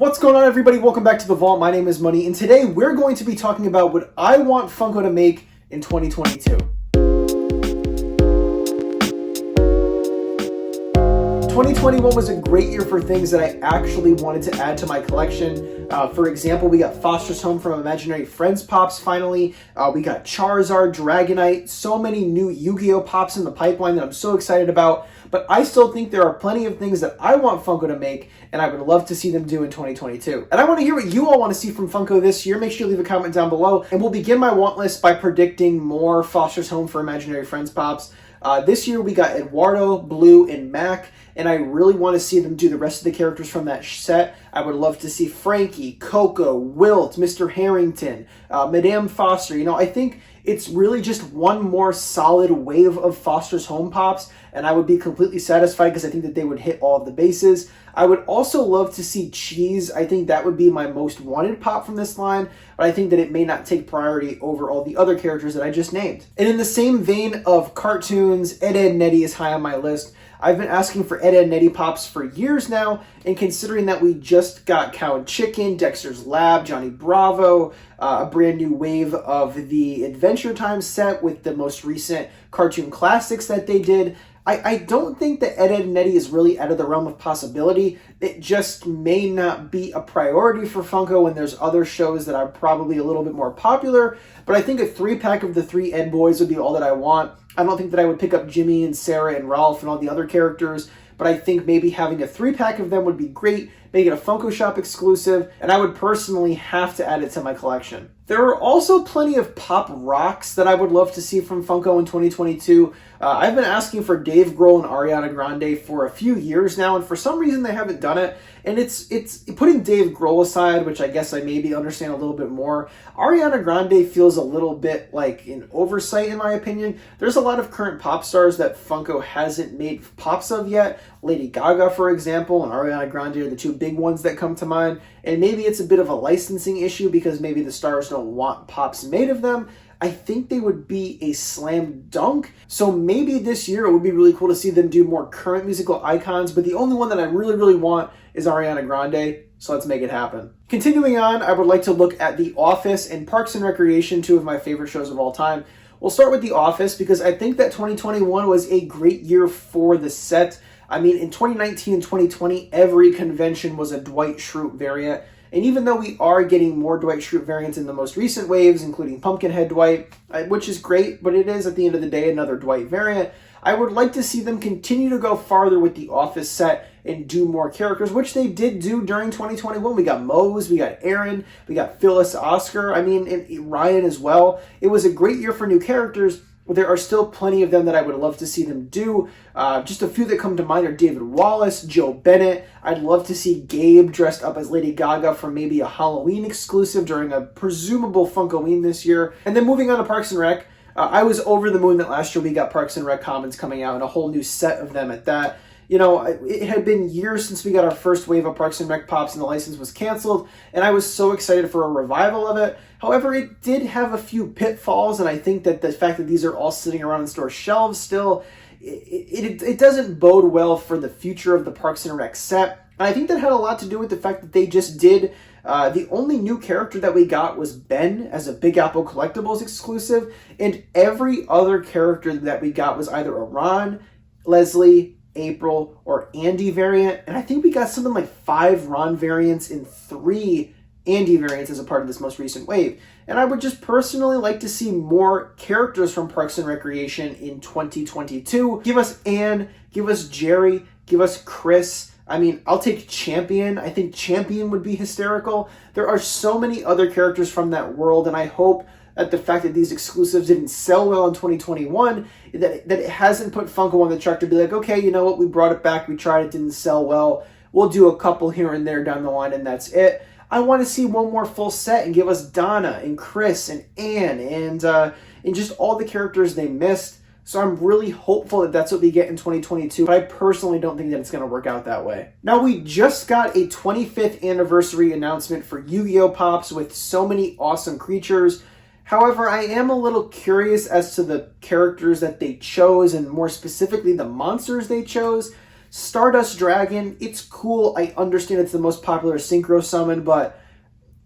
What's going on, everybody? Welcome back to The Vault. My name is Money, and today we're going to be talking about what I want Funko to make in 2022. 2021 was a great year for things that I actually wanted to add to my collection. For example, we got Foster's Home from Imaginary Friends Pops finally. We got Charizard, Dragonite, so many new Yu-Gi-Oh! Pops in the pipeline that I'm so excited about. But I still think there are plenty of things that I want Funko to make, and I would love to see them do in 2022. And I want to hear what you all want to see from Funko this year. Make sure you leave a comment down below, and we'll begin my want list by predicting more Foster's Home for Imaginary Friends Pops. This year we got Eduardo, Blue, and Mac, and I really want to see them do the rest of the characters from that set. I would love to see Frankie, Coco, Wilt, Mr. Harrington, Madame Foster. You know, I think it's really just one more solid wave of Foster's Home Pops, and I would be completely satisfied because I think that they would hit all of the bases. I would also love to see Cheese. I think that would be my most wanted pop from this line, but I think that it may not take priority over all the other characters that I just named. And in the same vein of cartoons, Ed, Edd n Eddy is high on my list. I've been asking for Ed, Edd n Eddy Pops for years now, and considering that we just got Cow and Chicken, Dexter's Lab, Johnny Bravo, a brand new wave of the Adventure Time set with the most recent cartoon classics that they did, I don't think that Ed, Edd n Eddy is really out of the realm of possibility. It just may not be a priority for Funko when there's other shows that are probably a little bit more popular, but I think a 3-pack of the 3 Ed Boys would be all that I want. I don't think that I would pick up Jimmy and Sarah and Ralph and all the other characters, but I think maybe having a 3-pack of them would be great, make it a Funko Shop exclusive, and I would personally have to add it to my collection. There are also plenty of pop rocks that I would love to see from Funko in 2022. I've been asking for Dave Grohl and Ariana Grande for a few years now, and for some reason they haven't done it. And it's putting Dave Grohl aside, which I guess I maybe understand a little bit more. Ariana Grande feels a little bit like an oversight in my opinion. There's a lot of current pop stars that Funko hasn't made pops of yet. Lady Gaga, for example, and Ariana Grande are the two big ones that come to mind. And maybe it's a bit of a licensing issue because maybe the stars don't want pops made of them. I think they would be a slam dunk. So maybe this year it would be really cool to see them do more current musical icons, but the only one that I really want is Ariana Grande, so let's make it happen. Continuing on, I would like to look at The Office and Parks and Recreation, two of my favorite shows of all time. We'll start with The Office because I think that 2021 was a great year for the set. I mean, in 2019 and 2020, every convention was a Dwight Schrute variant. And even though we are getting more Dwight Schrute variants in the most recent waves, including Pumpkinhead Dwight, which is great, but it is at the end of the day another Dwight variant, I would like to see them continue to go farther with the Office set and do more characters, which they did do during 2021. We got Mose, we got Aaron, we got Phyllis, Oscar, and Ryan as well. It was a great year for new characters. There are still plenty of them that I would love to see them do. Just a few that come to mind are David Wallace, Joe Bennett. I'd love to see Gabe dressed up as Lady Gaga for maybe a Halloween exclusive during a presumable Funkoween this year. And then moving on to Parks and Rec, I was over the moon that last year we got Parks and Rec Commons coming out and a whole new set of them at that. You know, it had been years since we got our first wave of Parks and Rec Pops and the license was canceled, and I was so excited for a revival of it. However, it did have a few pitfalls, and I think that the fact that these are all sitting around in store shelves still, it doesn't bode well for the future of the Parks and Rec set. And I think that had a lot to do with the fact that they just did, the only new character that we got was Ben as a Big Apple Collectibles exclusive, and every other character that we got was either a Ron, Leslie, April, or Andy variant, and I think we got something like 5 Ron variants and 3 Andy variants as a part of this most recent wave. And I would just personally like to see more characters from Parks and Recreation in 2022. Give us Anne, give us Jerry, give us Chris. I mean, I'll take Champion. I think Champion would be hysterical. There are so many other characters from that world, and I hope that the fact that these exclusives didn't sell well in 2021, that it hasn't put Funko on the track to be like, okay, you know what, we brought it back, we tried it, didn't sell well, we'll do a couple here and there down the line, and that's it. I want to see one more full set and give us Donna and Chris and Anne and just all the characters they missed. So I'm really hopeful that that's what we get in 2022, but I personally don't think that it's going to work out that way. Now, we just got a 25th anniversary announcement for Yu-Gi-Oh! Pops with so many awesome creatures. However, I am a little curious as to the characters that they chose, and more specifically the monsters they chose. Stardust Dragon, it's cool. I understand it's the most popular synchro summon, but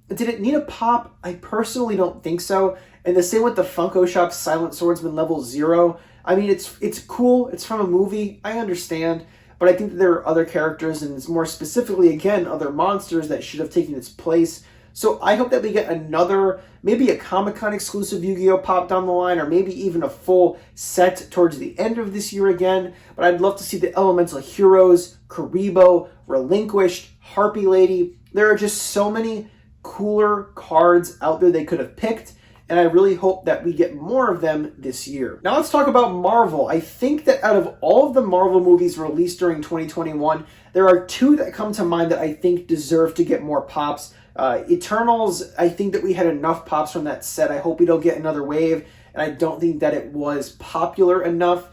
did it need a pop? I personally don't think so. And the same with the Funko Shop Silent Swordsman level 0. I mean, it's cool. It's from a movie. I understand. But I think that there are other characters, and more specifically, again, other monsters that should have taken its place. So I hope that we get another, maybe a Comic-Con exclusive Yu-Gi-Oh! Pop down the line, or maybe even a full set towards the end of this year again. But I'd love to see the Elemental Heroes, Karibo, Relinquished, Harpy Lady. There are just so many cooler cards out there they could have picked, and I really hope that we get more of them this year. Now let's talk about Marvel. I think that out of all of the Marvel movies released during 2021, there are two that come to mind that I think deserve to get more pops. Eternals, I think that we had enough pops from that set. I hope we don't get another wave, and I don't think that it was popular enough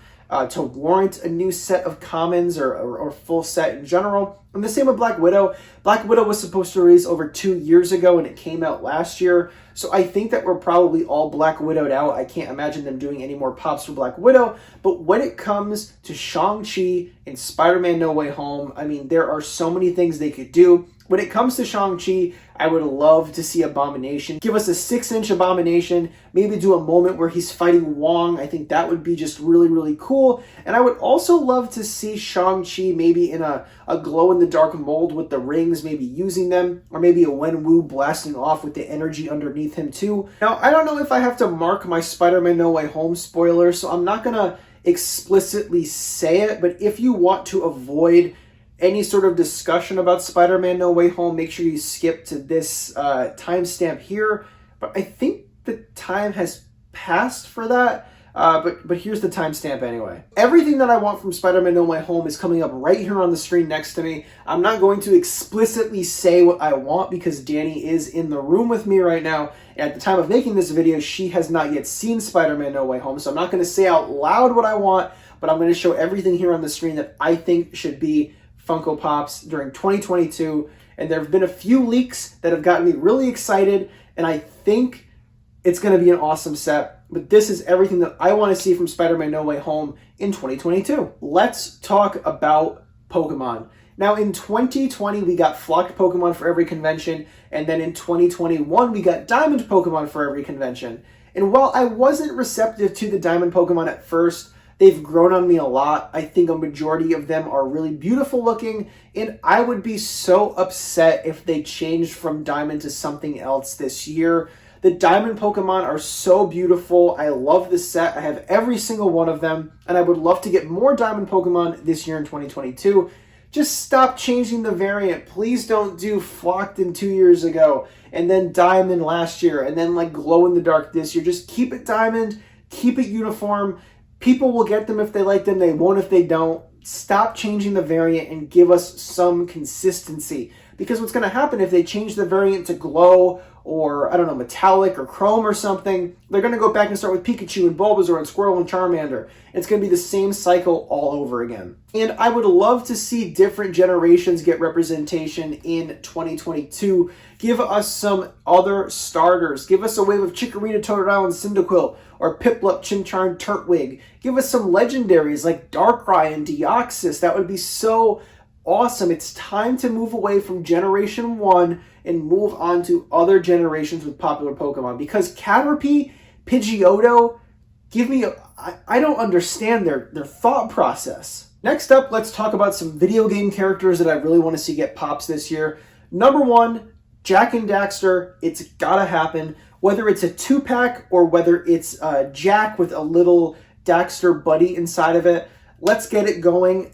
to warrant a new set of commons or full set in general. And the same with Black Widow. Black Widow was supposed to release over 2 years ago, and it came out last year. So I think that we're probably all Black Widowed out. I can't imagine them doing any more pops for Black Widow. But when it comes to Shang-Chi and Spider-Man No Way Home, I mean, there are so many things they could do. When it comes to Shang-Chi, I would love to see Abomination. Give us a 6-inch Abomination, maybe do a moment where he's fighting Wong. I think that would be just really, really cool. And I would also love to see Shang-Chi maybe in a glow-in-the-dark mold with the rings, maybe using them, or maybe a Wenwu blasting off with the energy underneath him too. Now, I don't know if I have to mark my Spider-Man No Way Home spoiler, so I'm not going to explicitly say it, but if you want to avoid any sort of discussion about Spider-Man No Way Home, make sure you skip to this timestamp here. But I think the time has passed for that. But here's the timestamp anyway. Everything that I want from Spider-Man No Way Home is coming up right here on the screen next to me. I'm not going to explicitly say what I want because Danny is in the room with me right now. And at the time of making this video, she has not yet seen Spider-Man No Way Home. So I'm not going to say out loud what I want, but I'm going to show everything here on the screen that I think should be Funko Pops during 2022, and there have been a few leaks that have gotten me really excited, and I think it's going to be an awesome set. But this is everything that I want to see from Spider-Man No Way Home in 2022. Let's talk about Pokemon. Now, in 2020, we got flocked Pokemon for every convention, and then in 2021, we got diamond Pokemon for every convention. And while I wasn't receptive to the diamond Pokemon at first, they've grown on me a lot. I think a majority of them are really beautiful looking, and I would be so upset if they changed from Diamond to something else this year. The Diamond Pokemon are so beautiful. I love this set. I have every single one of them, and I would love to get more Diamond Pokemon this year in 2022. Just stop changing the variant. Please don't do Flocked in 2 years ago, and then Diamond last year, and then like Glow in the Dark this year. Just keep it Diamond, keep it uniform. People will get them if they like them. They won't if they don't. Stop changing the variant and give us some consistency. Because what's going to happen if they change the variant to Glow or, I don't know, Metallic or Chrome or something, they're going to go back and start with Pikachu and Bulbasaur and Squirtle and Charmander. It's going to be the same cycle all over again. And I would love to see different generations get representation in 2022. Give us some other starters. Give us a wave of Chikorita, Totodile, and Cyndaquil, or Piplup, Chimchar, and Turtwig. Give us some legendaries like Darkrai and Deoxys. That would be so awesome. It's time to move away from Generation 1 and move on to other generations with popular Pokemon. Because Caterpie, Pidgeotto, I don't understand their thought process. Next up, let's talk about some video game characters that I really want to see get pops this year. Number 1, Jak and Daxter. It's gotta happen. Whether it's a 2-pack or whether it's Jak with a little Daxter buddy inside of it, let's get it going.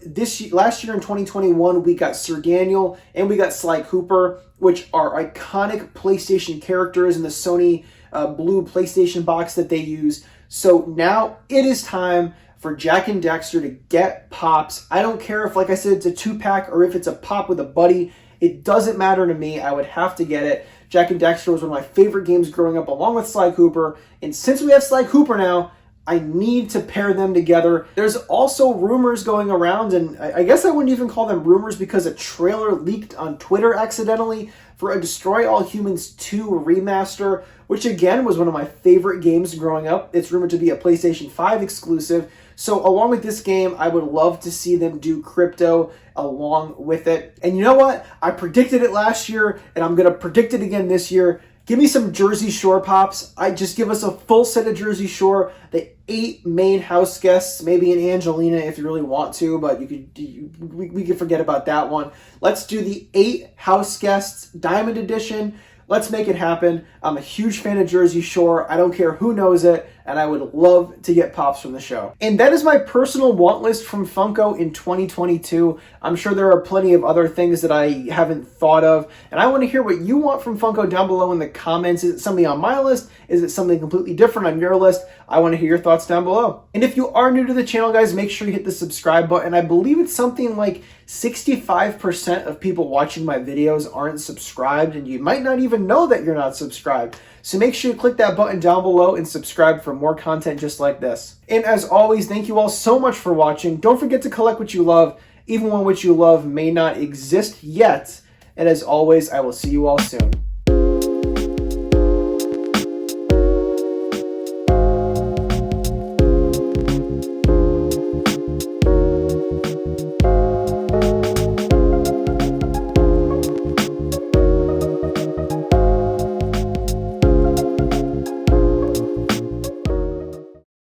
Last year in 2021, we got Sir Daniel and we got Sly Cooper, which are iconic PlayStation characters in the Sony blue PlayStation box that they use. So now it is time for Jak and Daxter to get pops. I don't care if, like I said, it's a 2-pack or if it's a pop with a buddy. It doesn't matter to me. I would have to get it. Jak and Daxter was one of my favorite games growing up, along with Sly Cooper. And since we have Sly Cooper now, I need to pair them together. There's also rumors going around, and I guess I wouldn't even call them rumors because a trailer leaked on Twitter accidentally for a Destroy All Humans 2 remaster, which again was one of my favorite games growing up. It's rumored to be a PlayStation 5 exclusive. So along with this game, I would love to see them do crypto along with it. And you know what? I predicted it last year, and I'm going to predict it again this year. Give me some Jersey Shore pops. I just give us a full set of Jersey Shore, the 8 main house guests, maybe an Angelina if you really want to, but we could forget about that one. Let's do the 8 house guests, Diamond Edition. Let's make it happen. I'm a huge fan of Jersey Shore. I don't care who knows it, and I would love to get pops from the show. And that is my personal want list from Funko in 2022. I'm sure there are plenty of other things that I haven't thought of, and I want to hear what you want from Funko down below in the comments. Is it something on my list? Is it something completely different on your list? I want to hear your thoughts down below. And if you are new to the channel, guys, make sure you hit the subscribe button. I believe it's something like 65% of people watching my videos aren't subscribed, and you might not even know that you're not subscribed. So make sure you click that button down below and subscribe for more content just like this. And as always, thank you all so much for watching. Don't forget to collect what you love, even when what you love may not exist yet. And as always, I will see you all soon.